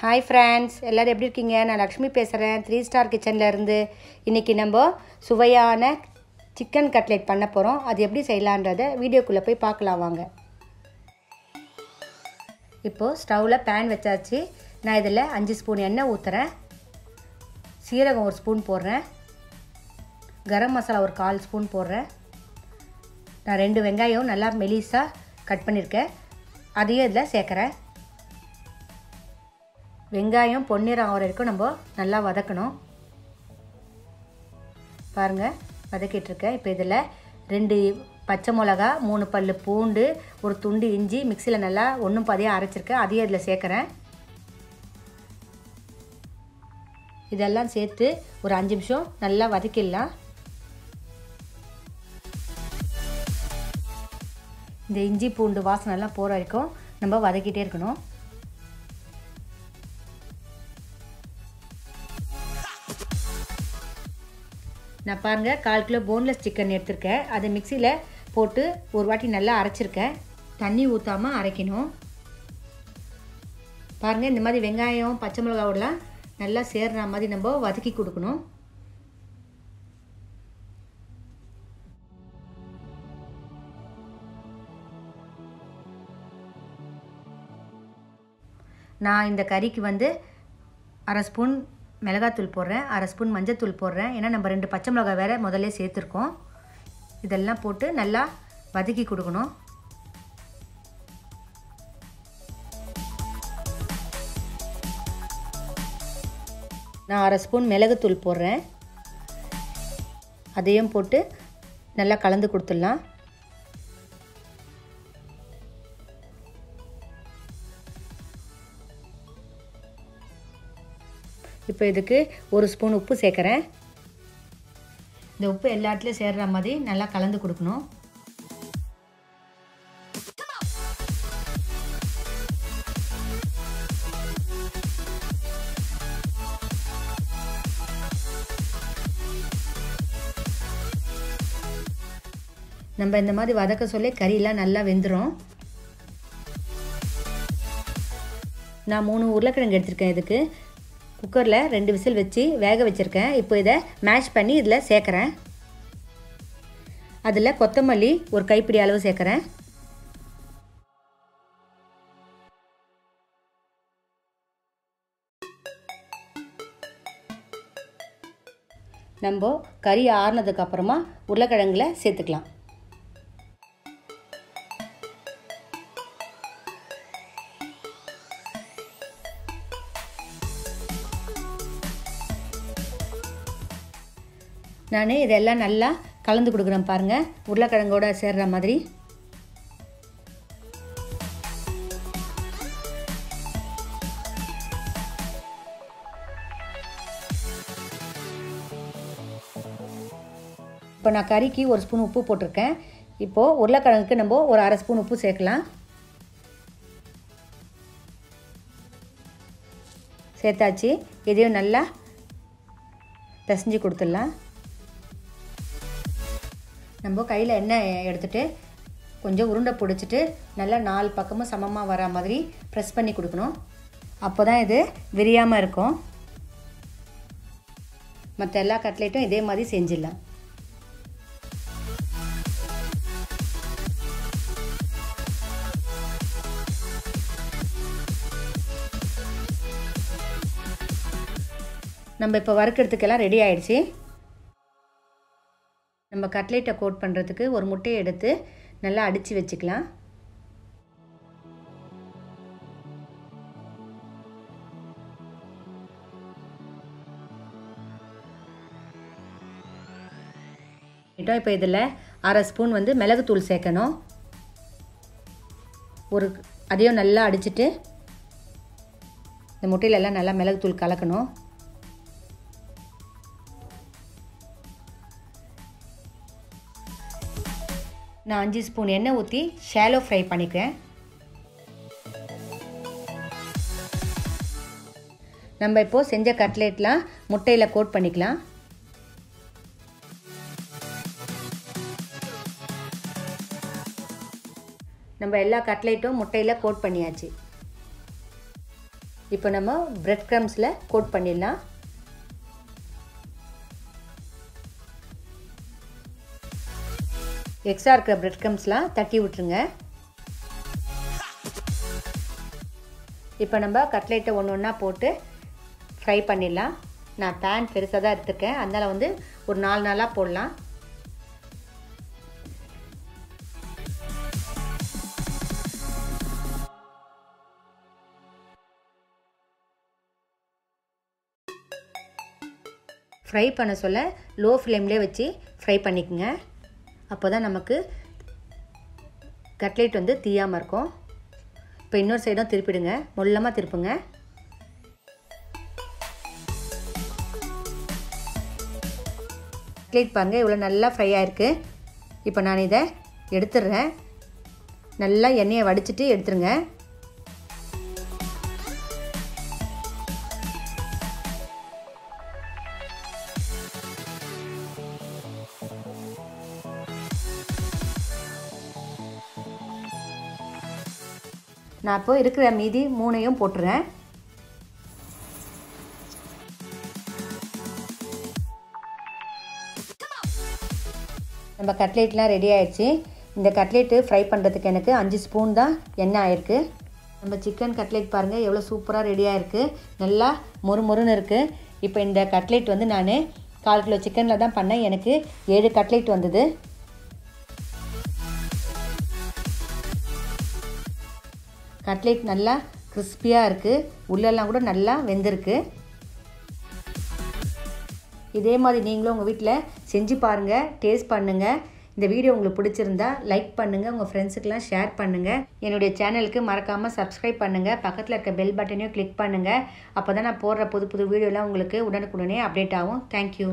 Hi friends, எல்லோரும் எப்படி இருக்கீங்க? நான் லக்ஷ்மி பேசுகிறேன், 3 ஸ்டார் கிச்சனில் இருந்து. இன்றைக்கி நம்ம சுவையான சிக்கன் கட்லெட் பண்ண போகிறோம். அது எப்படி செய்யலான்றதை வீடியோக்குள்ளே போய் பார்க்கலாம் வாங்க. இப்போது ஸ்டவ்வில் பேன் வச்சாச்சு. நான் இதில் 5 ஸ்பூன் எண்ணெய் ஊற்றுறேன். சீரகம் 1 ஸ்பூன் போடுறேன். கரம் மசாலா ஒரு 1/4 ஸ்பூன் போடுறேன். நான் 2 வெங்காயம் நல்லா மெலிசாக கட் பண்ணியிருக்கேன், அதையும் இதில் சேர்க்குறேன். வெங்காயம் பொன்னிறம் ஆகிற வரைக்கும் நம்ம நல்லா வதக்கணும். பாருங்கள், வதக்கிட்டுருக்கேன். இப்போ இதில் 2 பச்சை மிளகா, 3 பல் பூண்டு, ஒரு துண்டு இஞ்சி மிக்சியில் நல்லா ஒன்றும் பாதியாக அரைச்சிருக்கேன், அதையும் இதில் சேர்க்குறேன். இதெல்லாம் சேர்த்து ஒரு 5 நிமிஷம் நல்லா வதக்கிடலாம். இந்த இஞ்சி பூண்டு வாசனை எல்லாம் போகிற வரைக்கும் நம்ம வதக்கிட்டே இருக்கணும். நான் பாருங்கள் 1/4 கிலோ போன்லெஸ் சிக்கன் எடுத்திருக்கேன். அதை மிக்சியில் போட்டு ஒரு வாட்டி நல்லா அரைச்சிருக்கேன். தண்ணி ஊற்றாமல் அரைக்கணும். பாருங்கள், இந்த மாதிரி வெங்காயம் பச்சை மிளகாவோடலாம் நல்லா சேர்ற மாதிரி நம்ம வதக்கி கொடுக்கணும். நான் இந்த கறிக்கு 1/2 ஸ்பூன் மிளகாத்தூள் போடுறேன், 1/2 ஸ்பூன் மஞ்சத்தூள் போடுறேன். ஏன்னா நம்ம 2 பச்சை மிளகாய் வேறு முதல்ல சேர்த்துருக்கோம். இதெல்லாம் போட்டு நல்லா வதக்கி கொடுக்கணும். நான் 1/2 ஸ்பூன் மிளகுத்தூள் போடுறேன், அதையும் போட்டு நல்லா கலந்து கொடுத்துடலாம். இப்போ இதுக்கு 1 ஸ்பூன் உப்பு சேர்க்குறேன். இந்த உப்பு எல்லா இடத்துலையும் சேர்கிற மாதிரி நல்லா கலந்து கொடுக்கணும். நம்ம இந்த மாதிரி வதக்க சொல்லி கறியெல்லாம் நல்லா வெந்துடும். நான் 3 உருளைக்கிழங்கு எடுத்திருக்கேன். இதுக்கு குக்கரில் 2 விசில் வச்சு வேக வச்சுருக்கேன். இப்போ இதை மேஷ் பண்ணி இதில் சேர்க்குறேன். அதில் கொத்தமல்லி ஒரு கைப்பிடி அளவு சேர்க்குறேன். நம்ம கறி ஆறுனதுக்கப்புறமா உருளைக்கிழங்குல சேர்த்துக்கலாம். நான் இதெல்லாம் நல்லா கலந்து கொடுக்குறேன். பாருங்கள், உருளைக்கிழங்கோட சேர்கிற மாதிரி. இப்போ நான் கறிக்கு 1 ஸ்பூன் உப்பு போட்டிருக்கேன். இப்போது உருளைக்கிழங்குக்கு நம்ம ஒரு 1/2 ஸ்பூன் உப்பு சேர்க்கலாம். சேர்த்தாச்சு. இதையும் நல்லா பிசைஞ்சு கொடுத்துடலாம். நம்ம கையில் எண்ணெய் எடுத்துகிட்டு கொஞ்சம் உருண்டை பிடிச்சிட்டு நல்லா 4 பக்கமும் சமமாக வர மாதிரி ப்ரெஸ் பண்ணி கொடுக்கணும். அப்போ தான் இது விரியாமல் இருக்கும். மற்ற எல்லா கட்லெட்டும் இதே மாதிரி செஞ்சிடலாம். நம்ம இப்போ வறுக்கிறதுக்கெல்லாம் ரெடி ஆகிடுச்சு. நம்ம கட்லெட்டை கோட் பண்ணுறதுக்கு ஒரு முட்டையை எடுத்து நல்லா அடித்து வச்சுக்கலாம். இப்போ இதில் 1/2 ஸ்பூன் மிளகுத்தூள் சேர்க்கணும். அதையும் நல்லா அடிச்சுட்டு இந்த முட்டையிலெல்லாம் நல்லா மிளகுத்தூள் கலக்கணும். நான் 5 ஸ்பூன் எண்ணெய் ஊற்றி ஷாலோ ஃப்ரை பண்ணிக்கிறேன். நம்ம இப்போது செஞ்ச கட்லெட்லாம் முட்டையில் கோட் பண்ணிக்கலாம். நம்ம எல்லா கட்லெட்டும் முட்டையில் கோட் பண்ணியாச்சு. இப்போ நம்ம பிரெட் க்ரம்ஸில் கோட் பண்ணிடலாம். எக்ஸ்ட்ரா இருக்கிற பிரெட் க்ரம்ஸ்லாம் தட்டி விட்டுருங்க. இப்போ நம்ம கட்லெட்டை ஒன்று ஒன்றா போட்டு ஃப்ரை பண்ணிடலாம். நான் பேன் பெருசாக தான் எடுத்துருக்கேன், அதனால் வந்து ஒரு 4 நாளாக போடலாம். ஃப்ரை பண்ண சொல்ல லோ ஃப்ளேம்லேயே வச்சு ஃப்ரை பண்ணிக்கோங்க. அப்போ தான் நமக்கு கட்லெட் வந்து தீயாமல் இருக்கும். இப்போ இன்னொரு சைடும் திருப்பிடுங்க, மொல்லமாக திருப்புங்க. கட்லெட் பாருங்கள் இவ்வளோ நல்லா ஃப்ரை ஆகிருக்கு. இப்போ நான் இதை எடுத்துடுறேன். நல்லா எண்ணெயை வடிச்சிட்டு எடுத்துருங்க. நான் இப்போ இருக்கிற மீதி 3ஐயும் போட்டுறேன். நம்ம கட்லெட்லாம் ரெடி ஆயிடுச்சு. இந்த கட்லெட்டு ஃப்ரை பண்ணுறதுக்கு எனக்கு 5 ஸ்பூன் தான் எண்ணெய் ஆயிருக்கு. நம்ம சிக்கன் கட்லெட் பாருங்கள் எவ்வளோ சூப்பராக ரெடியாக இருக்குது, நல்லா மொறுமொறுன்னு இருக்குது. இப்போ இந்த கட்லெட் வந்து நான் 1/4 கிலோ சிக்கனில் தான் பண்ணேன், எனக்கு 7 கட்லெட் வந்தது. கட்லெட் நல்லா கிறிஸ்பியாக இருக்குது, உள்ளெல்லாம் கூட நல்லா வெந்திருக்கு. இதே மாதிரி நீங்களும் உங்கள் வீட்டில் செஞ்சு பாருங்கள், டேஸ்ட் பண்ணுங்கள். இந்த வீடியோ உங்களுக்கு பிடிச்சிருந்தா லைக் பண்ணுங்கள், உங்கள் ஃப்ரெண்ட்ஸுக்கெலாம் ஷேர் பண்ணுங்கள். என்னுடைய சேனலுக்கு மறக்காமல் சப்ஸ்கிரைப் பண்ணுங்கள், பக்கத்தில் இருக்க பெல் பட்டனையும் கிளிக் பண்ணுங்கள். அப்போ தான் நான் போடுற புது புது வீடியோலாம் உங்களுக்கு உடனுக்குடனே அப்டேட் ஆகும். தேங்க்யூ.